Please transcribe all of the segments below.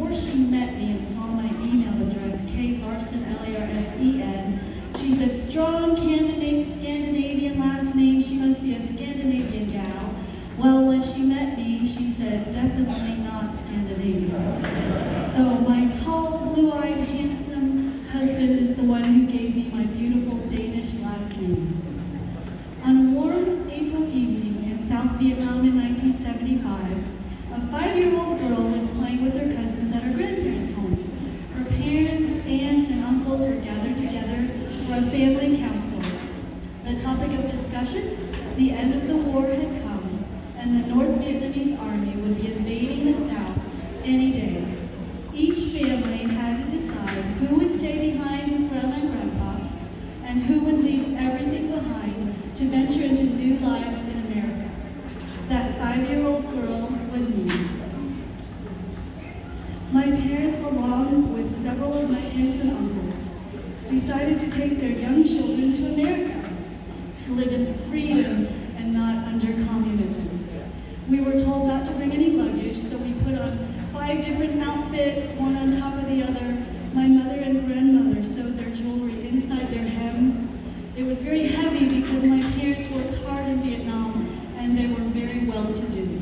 before she met me and saw my email address, Kate Larson, Larsen, she said, strong Scandinavian last name, she must be a Scandinavian gal. Well, when she met me, she said, definitely not Scandinavian. So my tall, blue-eyed, handsome husband is the one who gave me my beautiful Danish last name. On a warm April evening in South Vietnam in 1975, a 5-year-old girl was playing with her cousins at her grandparents' home. Her parents, aunts, and uncles were gathered together for a family council. The topic of discussion, the end of the war had come, and the North Vietnamese army would be invading the South any day. Each family had to decide who would stay behind with Grandma and Grandpa, and who would leave everything behind to venture into new lives in America. That 5-year-old girl was me. My parents, along with several of my aunts and uncles, decided to take their young children to America to live in freedom and not under communism. We were told not to bring any luggage, so we put on 5 different outfits, one on top of the other. My mother and grandmother sewed their jewelry inside their hems. It was very heavy because my parents worked hard in Vietnam and they were very well-to-do.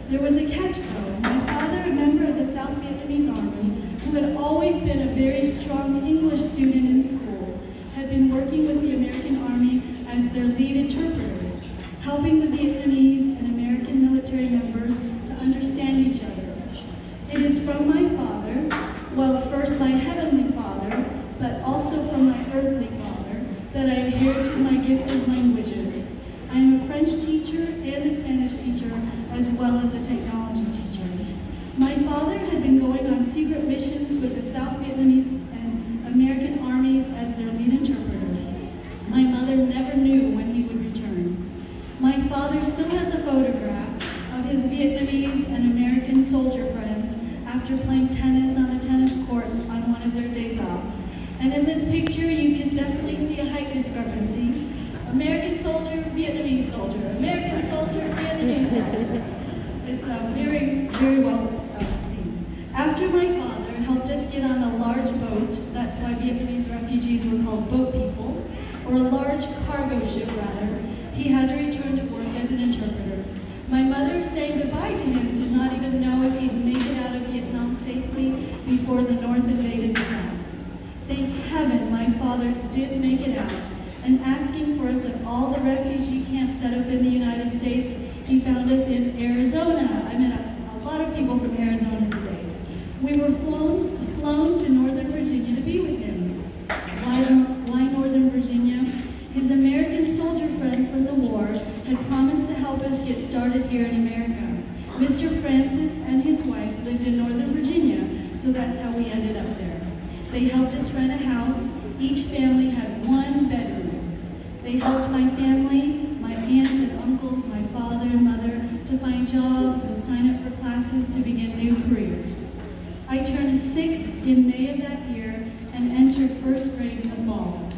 There was a catch though. My father, a member of the South Vietnamese Army, who had always been a very strong English student in school, had been working with the American Army as their lead interpreter, helping the Vietnamese and American military members to understand each other. It is from my father, well, first my heavenly father, but also from my earthly father, that I inherited my gift of languages. I am a French teacher and a Spanish teacher, as well as a technology teacher. My father had been going on secret missions with the South Vietnamese and American armies as their lead interpreter. My mother never knew when he would return. My father still has a photograph of his Vietnamese and American soldier friends after playing tennis on the tennis court on one of their days off. And in this picture, you can definitely see a height discrepancy. American soldier, Vietnamese soldier, American soldier, Vietnamese soldier. It's very, very well seen. After my father helped us get on a large boat, that's why Vietnamese refugees were called boat people, or a large cargo ship rather, he had to return to work as an interpreter. My mother, saying goodbye to him, did not even know if he'd make it out of Vietnam safely before the North invaded the South. Thank heaven my father did make it out, and asking for us at all the refugee camps set up in the United States, he found us in Arizona. I met a lot of people from Arizona today. We were flown to Northern Virginia to be with him. Why Northern Virginia? His American soldier friend from the war had promised to help us get started here in America. Mr. Francis and his wife lived in Northern Virginia, so that's how we ended up there. They helped us rent a house. Each family had 1 bedroom. They helped my family, my aunts and uncles, my father and mother, to find jobs and sign up for classes to begin new careers. I turned 6 in May of that year and entered 1st grade in the fall.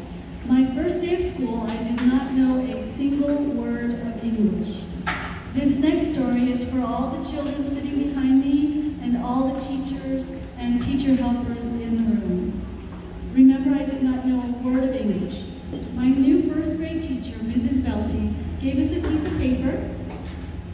My first day of school, I did not know a single word of English. This next story is for all the children sitting behind me and all the teachers and teacher helpers in the room. Remember, I did not know a word of English. My new 1st grade teacher, Mrs. Velty, gave us a piece of paper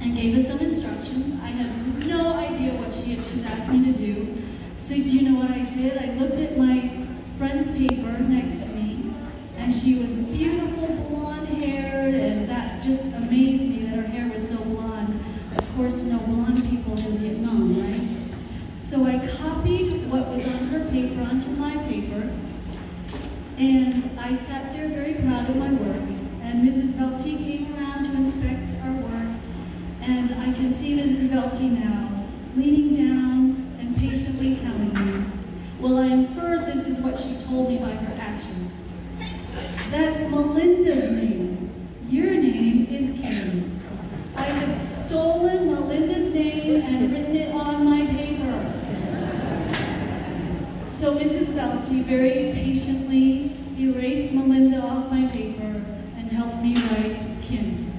and gave us some instructions. I had no idea what she had just asked me to do. So do you know what I did? I looked at my friend's paper next to me, and she was beautiful, blonde-haired, and that just amazed me that her hair was so blonde. Of course, no blonde people in Vietnam, right? So I copied what was on her paper onto my paper, and I sat there very proud of my work, and Mrs. Velty came around to inspect our work, and I can see Mrs. Velty now, leaning down and patiently telling me, well, I inferred this is what she told me by her actions. That's Melinda's name. Your name is Kim. I had stolen Melinda's name and written it on my paper. So Mrs. Velty very patiently erased Melinda off my paper and helped me write Kim.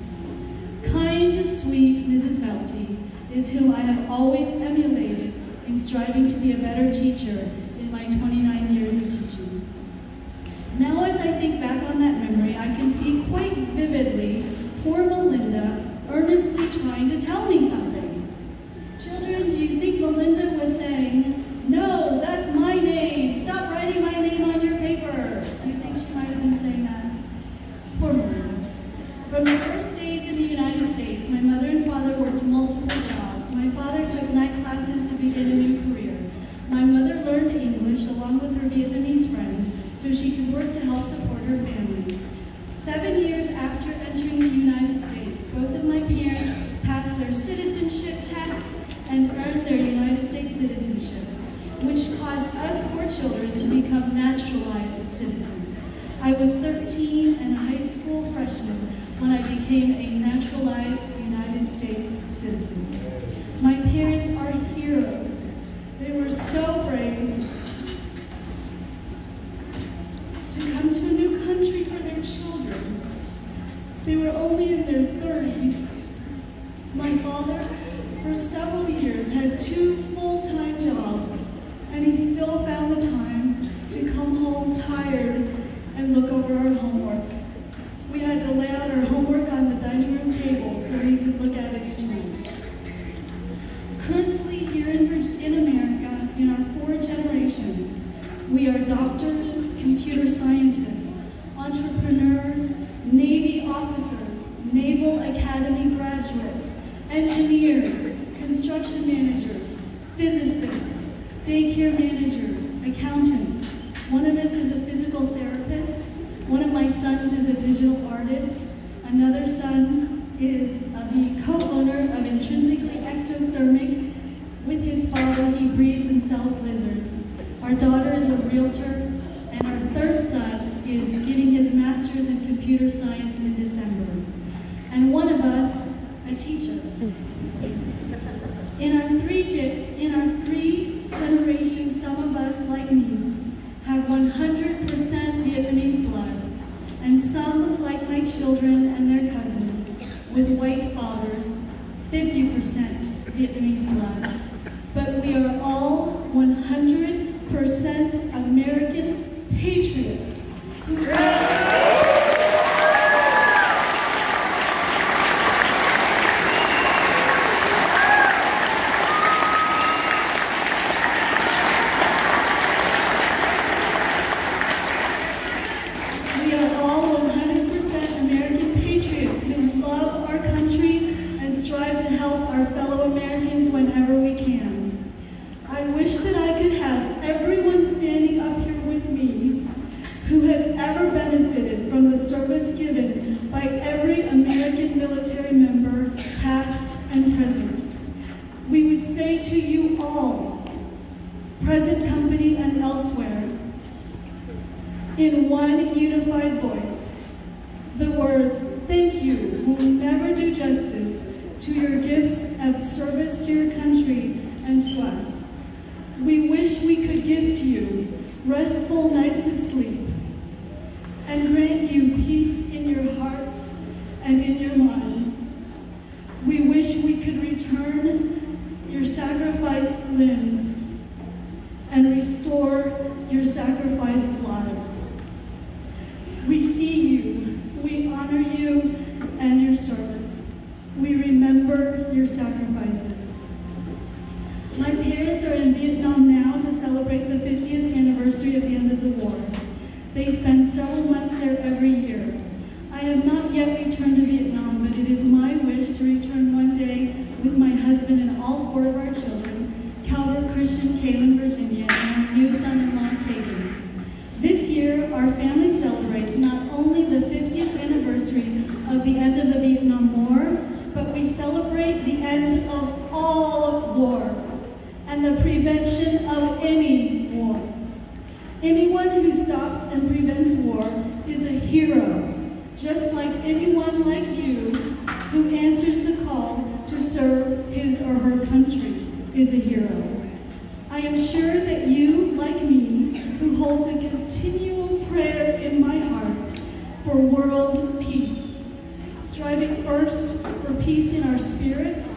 Kind, sweet Mrs. Velty is who I have always emulated in striving to be a better teacher in my 29 years of teaching. Now as I think back on that memory, I can see quite vividly poor Melinda earnestly trying to tell me something. Children, do you think Melinda was saying, "No, that's my name, stop writing my name on your paper"? Do you think she might have been saying that? Poor Melinda. From the first days in the United States, my mother and father worked multiple jobs. My father took night classes to begin a new career. My mother learned English along with her Vietnamese friends so she could work to help support her family. 7 years after entering the United States, both of my parents passed their citizenship test and earned their United States citizenship, which caused us 4 children to become naturalized citizens. I was 13 and a high school freshman when I became a naturalized United States citizen. My parents are heroes. They were so brave to come to a new country for their children. They were only in their 30s. My father, for several years, had 2 full-time jobs, and he still found the time to come home tired and look over our homework. We had to lay out our homework on the dining room table so we could look at it each night. Currently here in America, in our 4 generations, we are doctors, computer scientists, entrepreneurs, Navy officers, Naval Academy graduates, engineers, construction managers, physicists, daycare managers, accountants. One of us is a physical therapist. One of my sons is a digital artist. Another son is the co-owner of Intrinsically Ectothermic. With his father, he breeds and sells lizards. Our daughter is a realtor, and our 3rd son is getting his master's in computer science in December. And one of us, a teacher. In our three generations, some of us, like me, have 100% Vietnamese blood, and some, like my children and their cousins, with white fathers, 50% Vietnamese blood. But we are all 100% American patriots who present company and elsewhere, in one unified voice, the words, "Thank you," will never do justice to your gifts of service to your country and to us. We wish we could give to you restful nights of sleep and grant you peace in your hearts and in your minds. We wish we could return your sacrificed limbs and restore your sacrificed lives. We see you, we honor you and your service. We remember your sacrifices. My parents are in Vietnam now to celebrate the 50th anniversary of the end of the war. They spend several months there every year. I have not yet returned to Vietnam, but it is my wish to return one day with my husband and all 4 of our children, Calvert Christian, Kaylin, Virginia, and our new son-in-law, Kagan. This year, our family celebrates not only the 50th anniversary of the end of the Vietnam War, but we celebrate the end of all wars and the prevention of any war. Anyone who stops and prevents war is a hero, just like anyone like you who answers the call to serve his or her country is a hero. I am sure that you, like me, who holds a continual prayer in my heart for world peace, striving first for peace in our spirits,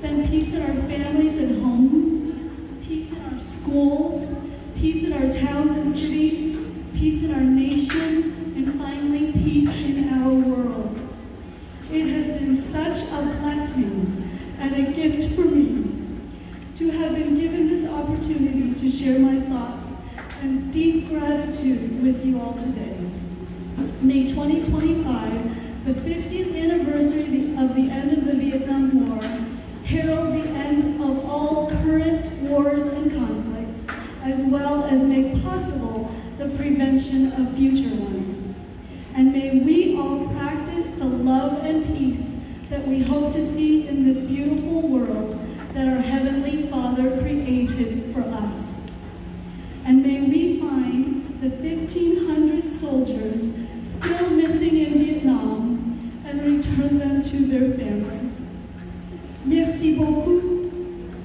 then peace in our families and homes, peace in our schools, peace in our towns and cities, peace in our nation, and finally, peace in our world. It has been such a blessing and a gift for me to have been given this opportunity to share my thoughts and deep gratitude with you all today. May 2025, the 50th anniversary of the end of the Vietnam War, herald the end of all current wars and conflicts, as well as make possible the prevention of future ones. And may we all practice the love and peace that we hope to see in this beautiful world that our Heavenly Father created for us. And may we find the 1,500 soldiers still missing in Vietnam and return them to their families. Merci beaucoup.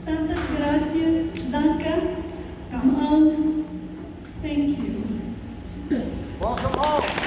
Tantas gracias. Danke. Come on. Thank you. Welcome home.